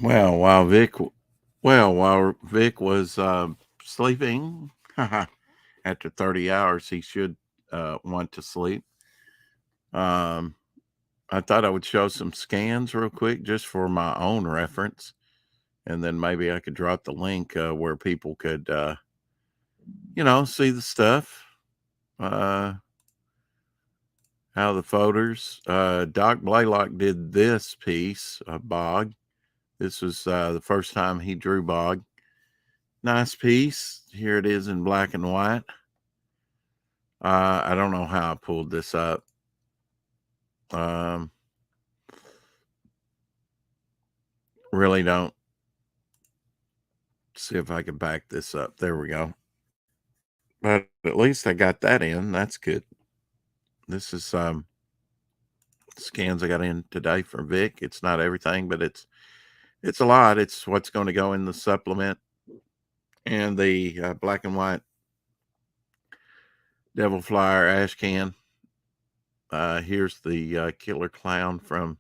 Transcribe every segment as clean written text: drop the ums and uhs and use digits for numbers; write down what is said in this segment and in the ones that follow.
Well, while Vic, while Vic was sleeping, after 30 hours, he should want to sleep. Um, I thought I would show some scans real quick just for my own reference, and then maybe I could drop the link where people could, see the stuff, uh, how the photos. Doc Blaylock did this piece, Bog. This was the first time he drew Bog. Nice piece. Here it is in black and white. I don't know how I pulled this up. Um, really don't. See if I can back this up. There we go. But at least I got that in. That's good. This is scans I got in today for Vic. It's not everything, but it's a lot. It's what's going to go in the supplement and the black and white Devil Flyer ash can. Here's the killer clown from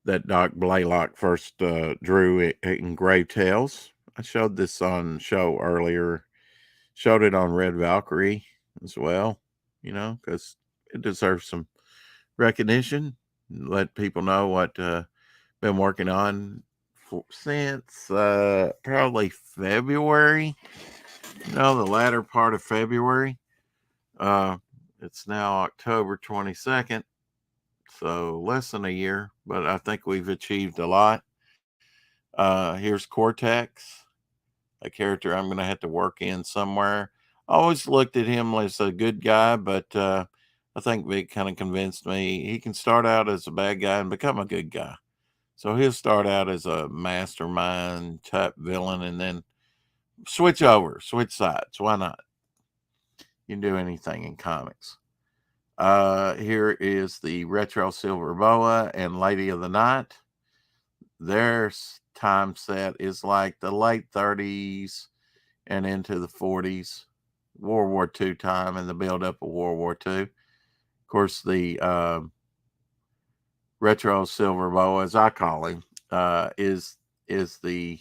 that Doc Blaylock first drew in Grave Tales. I showed this on show earlier. Showed it on Red Valkyrie as well, because it deserves some recognition. Let people know what been working on since probably February. The latter part of February. Uh, it's now October 22nd, so less than a year, but I think we've achieved a lot. Here's Cortex, a character I'm going to have to work in somewhere. I always looked at him as a good guy, but I think Vic kind of convinced me he can start out as a bad guy and become a good guy. So he'll start out as a mastermind type villain and then switch sides. Why not? You can do anything in comics. Here is the Retro Silver Boa and Lady of the Night. Their time set is like the late 30s and into the 40s, World War II time, and the buildup of World War II. Of course, the Retro Silver Boa, as I call him, is the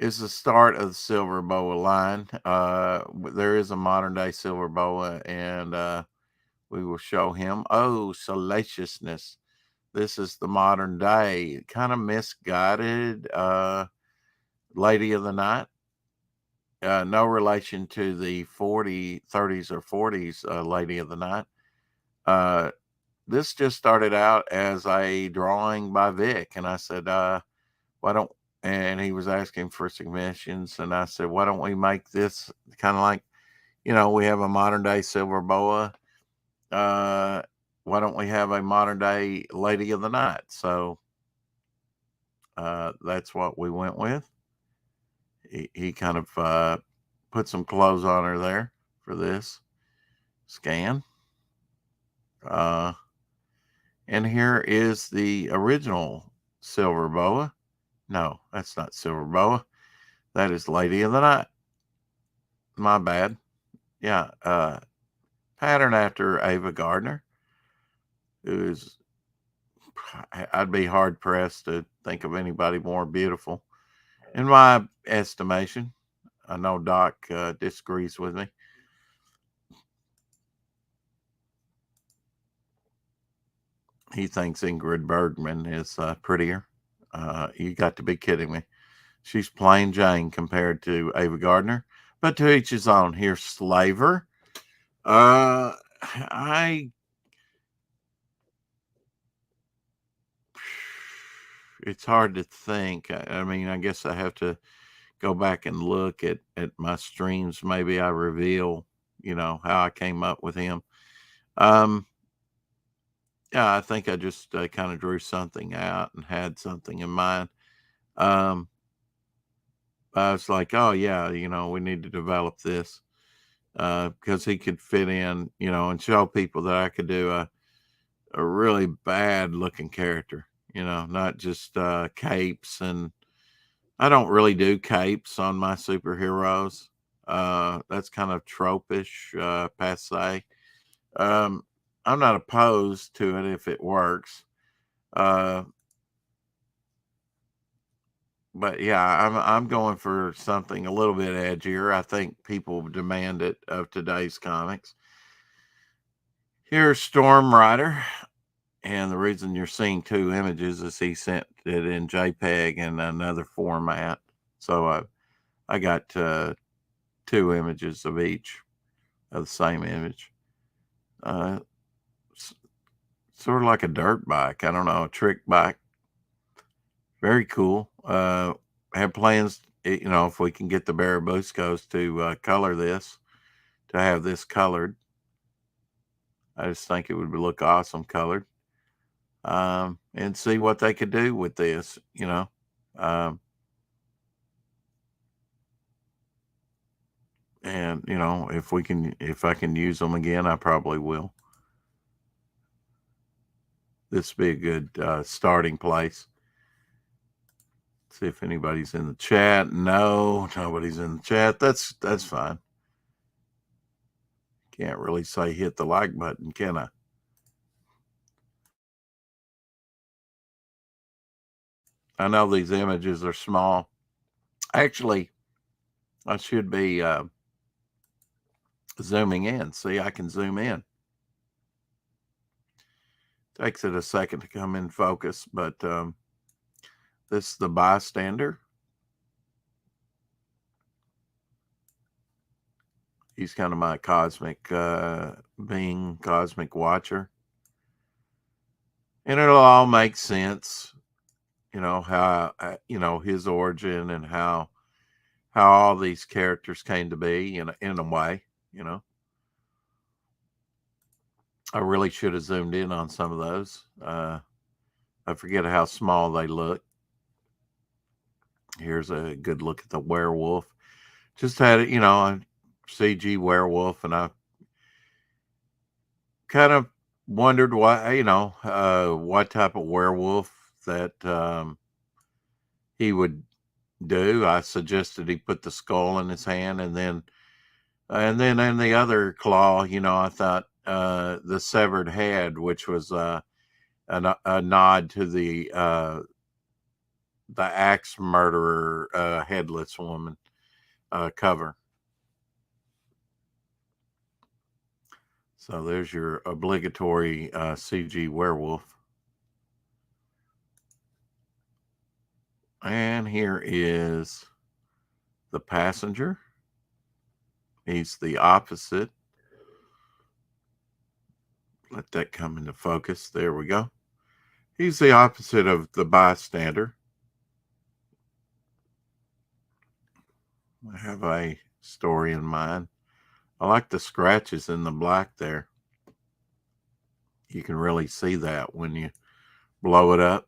start of the Silver Boa line. There is a modern day Silver Boa, and we will show him. Oh, salaciousness! This is the modern day, kind of misguided Lady of the Night. No relation to the 30s or 40s Lady of the Night. This just started out as a drawing by Vic, and I said, why don't, and he was asking for submissions, and I said, why don't we make this kind of like, we have a modern day Silver Boa. Why don't we have a modern day Lady of the Night? So that's what we went with. He kind of put some clothes on her there for this scan. Uh, and here is the original Silver Boa. No, that's not Silver Boa. That is Lady of the Night. My bad. Yeah, pattern after Ava Gardner, who's, I'd be hard pressed to think of anybody more beautiful, in my estimation. I know Doc disagrees with me. He thinks Ingrid Bergman is prettier. You got to be kidding me. She's plain Jane compared to Ava Gardner, but to each his own. Here's Slaver. I It's hard to think. I mean, I guess I have to go back and look at my streams. Maybe I reveal, how I came up with him. Um, yeah, I think I just kind of drew something out and had something in mind. Um, I was like, oh yeah, we need to develop this because he could fit in, and show people that I could do a really bad looking character, not just capes. And I don't really do capes on my superheroes. That's kind of tropish, passe. Um, I'm not opposed to it if it works. But yeah, I'm going for something a little bit edgier. I think people demand it of today's comics. Here's Storm Rider, and the reason you're seeing two images is he sent it in JPEG and another format. So I got two images of each of the same image. Uh, sort of like a dirt bike. I don't know, a trick bike. Very cool. Have plans, if we can get the Barabuscos to color this, to have this colored. I just think it would look awesome colored. And see what they could do with this, and if I can use them again, I probably will. This would be a good starting place. See if anybody's in the chat. No, nobody's in the chat. That's fine. Can't really say hit the like button, can I? I know these images are small. Actually, I should be zooming in. See, I can zoom in. Takes it a second to come in focus, but this is the bystander. He's kind of my cosmic being, cosmic watcher. And it'll all make sense, how, his origin and how all these characters came to be in a way, I really should have zoomed in on some of those. I forget how small they look. Here's a good look at the werewolf. Just had it, a CG werewolf, and I kind of wondered what type of werewolf that he would do. I suggested he put the skull in his hand, and then in the other claw, I thought the severed head, which was a nod to the axe murderer headless woman cover. So there's your obligatory CG werewolf. And here is the passenger. He's the opposite. Let that come into focus. There we go. He's the opposite of the bystander. I have a story in mind. I like the scratches in the black there. You can really see that when you blow it up.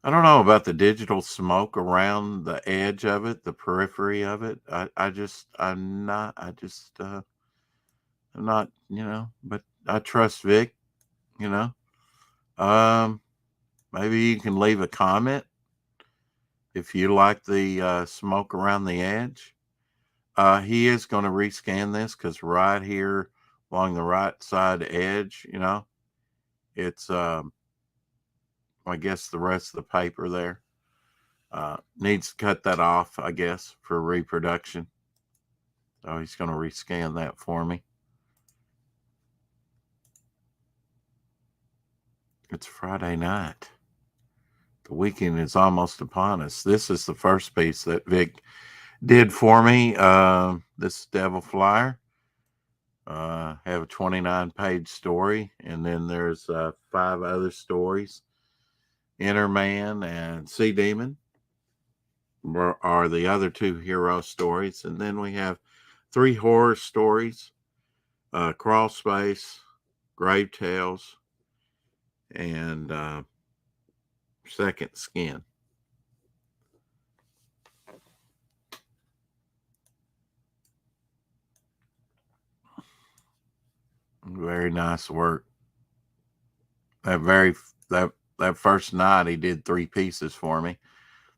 I don't know about the digital smoke around the edge of it, the periphery of it. I'm not, but I trust Vic, maybe you can leave a comment if you like the smoke around the edge. He is going to rescan this because right here along the right side edge, it's, I guess the rest of the paper there needs to cut that off, I guess, for reproduction. So he's going to rescan that for me. It's Friday night. The weekend is almost upon us. This is the first piece that Vic did for me. This Devil Flyer. Have a 29-page story, and then there's 5 other stories. Inner Man and Sea Demon are the other 2 hero stories, and then we have 3 horror stories: Crawl Space, Grave Tales, and Second Skin. Very nice work. That first night he did 3 pieces for me.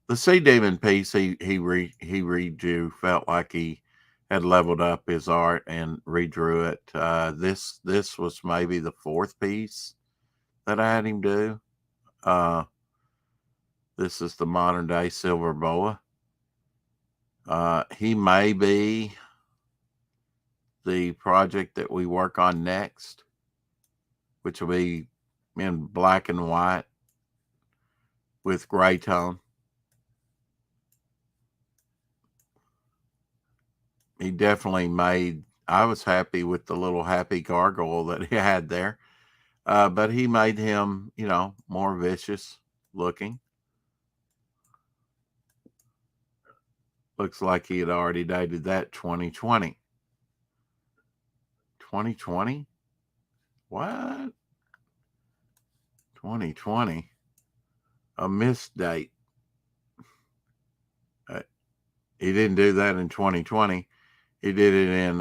The Sea Demon piece he redrew, felt like he had leveled up his art and redrew it. This was maybe the 4th piece that I had him do. This is the modern day silver boa. He may be the project that we work on next, which will be in black and white with gray tone. He definitely made, I was happy with the little happy gargoyle that he had there. But he made him, more vicious looking. Looks like he had already dated that 2020. 2020? What? 2020? A missed date. He didn't do that in 2020. He did it in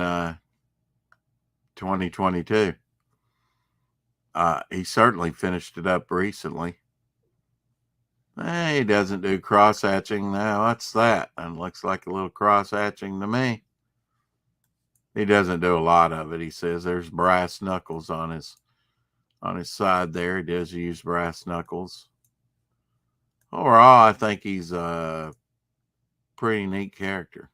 2022. He certainly finished it up recently. He doesn't do cross hatching now. What's that? And looks like a little cross hatching to me. He doesn't do a lot of it. He says there's brass knuckles on his side there. He does use brass knuckles. Overall, I think he's a pretty neat character.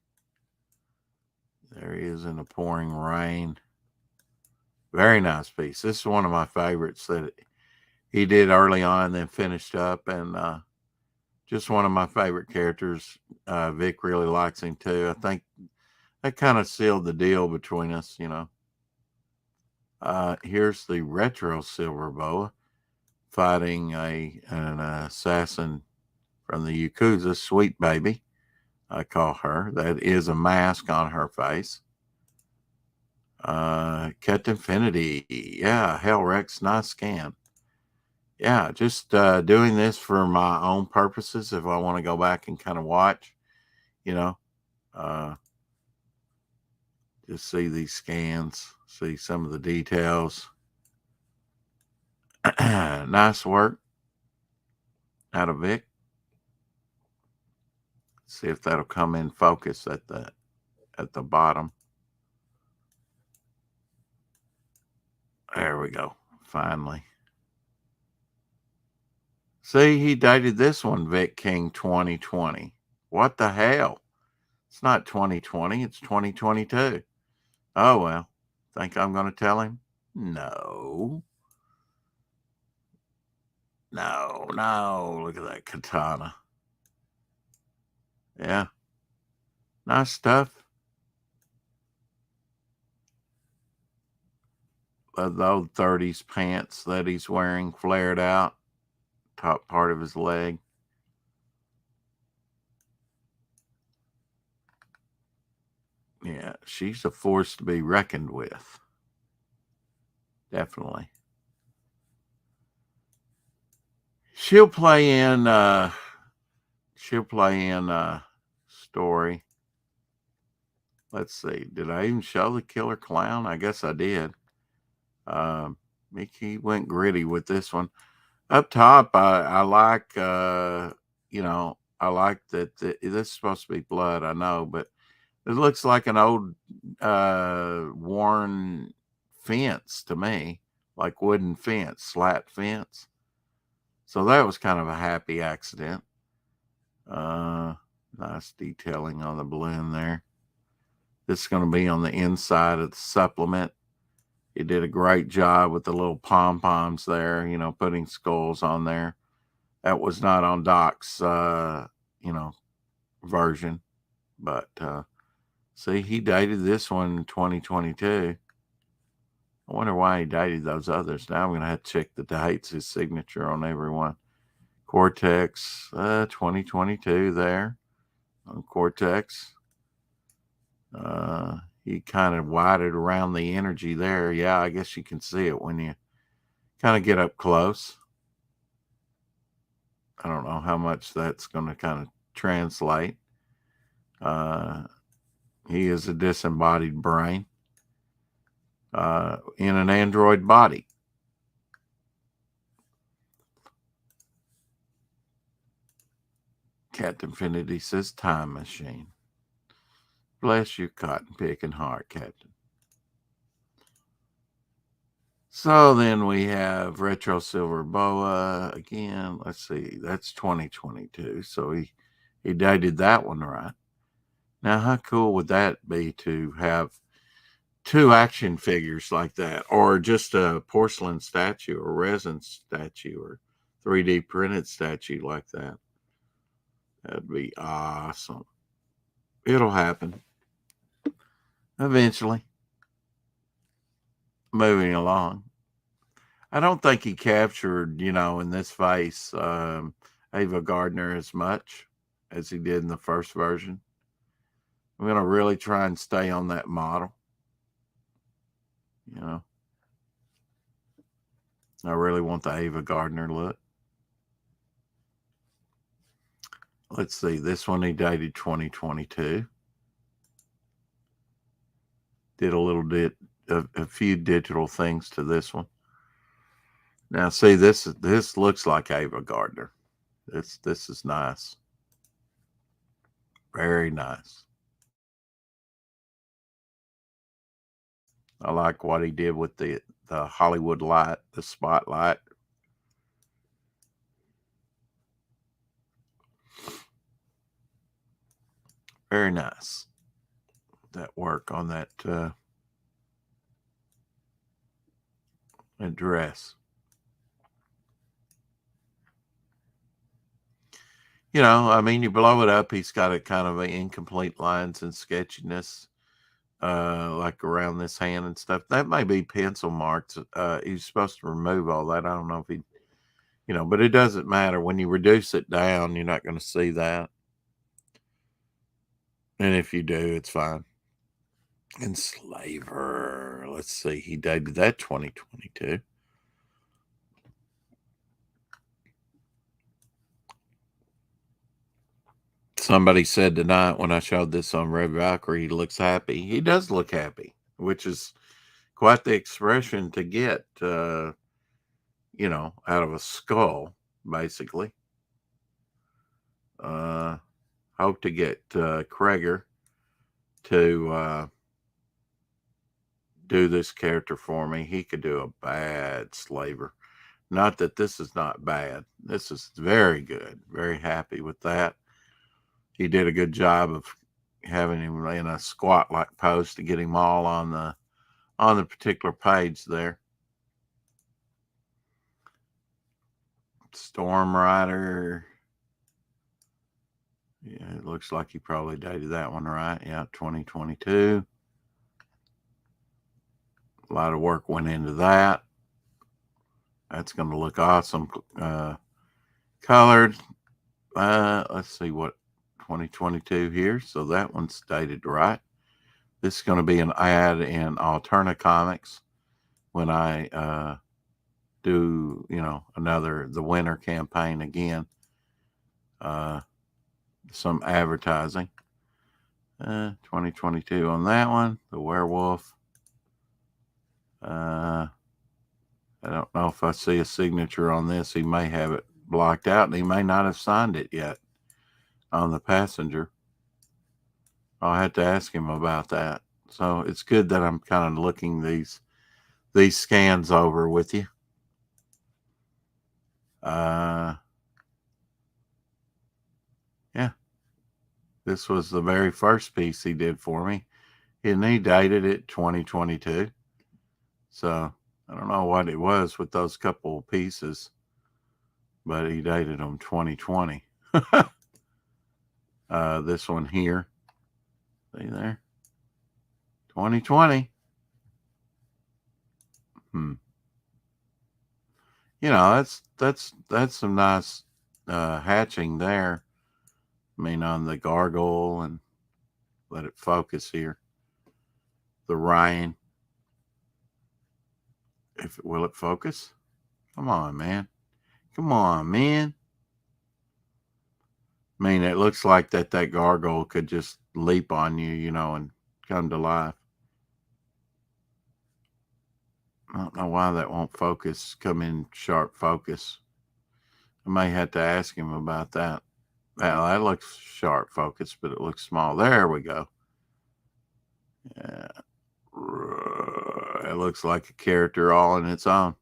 There he is in the pouring rain. Very nice piece. This is one of my favorites that he did early on and then finished up, and just one of my favorite characters. Vic really likes him too. I think that kind of sealed the deal between us, Here's the retro silver boa fighting an assassin from the Yakuza, Sweet Baby, I call her. That is a mask on her face. Cat Infinity. Yeah, Hellrex, nice scan. Yeah, just doing this for my own purposes. If I want to go back and kind of watch, just see these scans, see some of the details. Nice work out of Vic. See if that'll come in focus at the bottom. There we go. Finally. See, he dated this one, Vic King 2020. What the hell? It's not 2020, it's 2022. Oh, well. Think I'm going to tell him? No. No. Look at that katana. Yeah. Nice stuff. The old 30s pants that he's wearing flared out. Top part of his leg. Yeah, she's a force to be reckoned with. Definitely. She'll play in story. Let's see. Did I even show the killer clown? I guess I did. Mickey went gritty with this one. Up top, I like I like that this is supposed to be blood, I know, but it looks like an old worn fence to me, like wooden fence, slat fence. So that was kind of a happy accident. Nice detailing on the balloon there. This is going to be on the inside of the supplement. He did a great job with the little pom-poms there, putting skulls on there. That was not on Doc's, version. But, see, he dated this one in 2022. I wonder why he dated those others. Now I'm going to have to check the dates, his signature on everyone. Cortex, 2022 there on Cortex. He kind of widened around the energy there. Yeah, I guess you can see it when you kind of get up close. I don't know how much that's going to kind of translate. He is a disembodied brain in an android body. Cat Infinity says time machine. Bless your cotton picking heart, Captain. So then we have Retro Silver Boa again. Let's see, that's 2022. So he dated that one right. Now, how cool would that be to have two action figures like that, or just a porcelain statue or resin statue or 3D printed statue like that? That'd be awesome. It'll happen eventually. Moving along. I don't think he captured, in this face, Ava Gardner as much as he did in the first version. I'm going to really try and stay on that model. I really want the Ava Gardner look. Let's see. This one he dated 2022. Did a few digital things to this one. Now, see, this looks like Ava Gardner. This is nice. Very nice. I like what he did with the Hollywood light, the spotlight. Very nice. That work on that dress. You blow it up, he's got a kind of incomplete lines and sketchiness, like around this hand and stuff. That may be pencil marks. He's supposed to remove all that. I don't know if he, but it doesn't matter. When you reduce it down, you're not going to see that. And if you do, it's fine. Enslaver. Let's see. He dated that 2022. Somebody said tonight when I showed this on Red Valkyrie, he looks happy. He does look happy, which is quite the expression to get, out of a skull, basically. Hope to get Kreger to do this character for me. He could do a bad slaver. Not that this is not bad. This is very good. Very happy with that. He did a good job of having him in a squat-like pose to get him all on the particular page there. Storm Rider. Yeah, it looks like he probably dated that one right. Yeah, 2022. A lot of work went into that. That's going to look awesome. Colored. Let's see what 2022 here. So that one's dated right. This is going to be an ad in Alterna Comics when I do, the winter campaign again. Some advertising. 2022 on that one. The werewolf. I don't know if I see a signature on this. He may have it blocked out and he may not have signed it yet on the passenger. I'll have to ask him about that. So it's good that I'm kind of looking these scans over with you. Yeah. This was the very first piece he did for me. And he dated it 2022. So I don't know what it was with those couple pieces, but he dated them 2020. This one here. See there? 2020. That's some nice hatching there. On the gargoyle, and let it focus here. The Ryan. Will it focus? Come on, man. Come on, man. It looks like that gargoyle could just leap on you, and come to life. I don't know why that won't focus, come in sharp focus. I may have to ask him about that. Well, that looks sharp focus, but it looks small. There we go. Yeah. It looks like a character all in its own.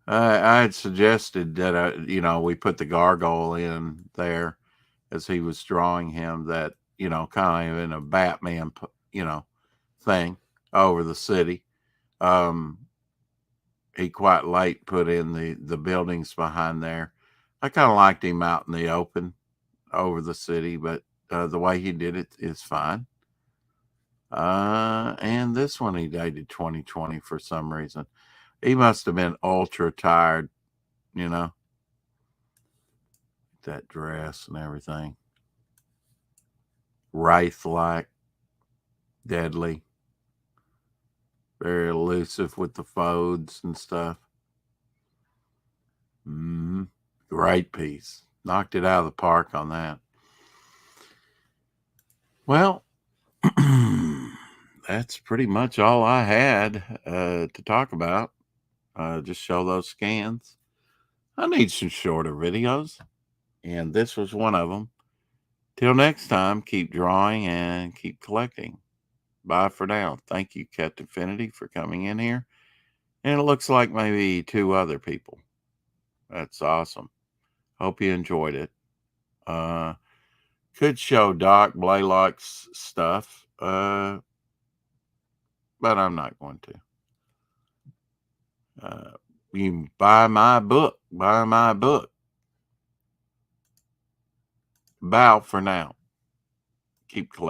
I had suggested that, we put the gargoyle in there as he was drawing him, that, kind of in a Batman, thing over the city. He quite late put in the buildings behind there. I kind of liked him out in the open over the city, but the way he did it is fine. And this one he dated 2020 for some reason. He must have been ultra tired, that dress and everything. Wraith-like, deadly, very elusive with the folds and stuff. Great piece. Knocked it out of the park on that. Well, that's pretty much all I had to talk about. Just show those scans. I need some shorter videos, and this was one of them. Till next time, keep drawing and keep collecting. Bye for now. Thank you, Captain Infinity, for coming in here. And it looks like maybe 2 other people. That's awesome. Hope you enjoyed it. Could show Doc Blaylock's stuff, but I'm not going to. You can buy my book. Bow for now. Keep collecting.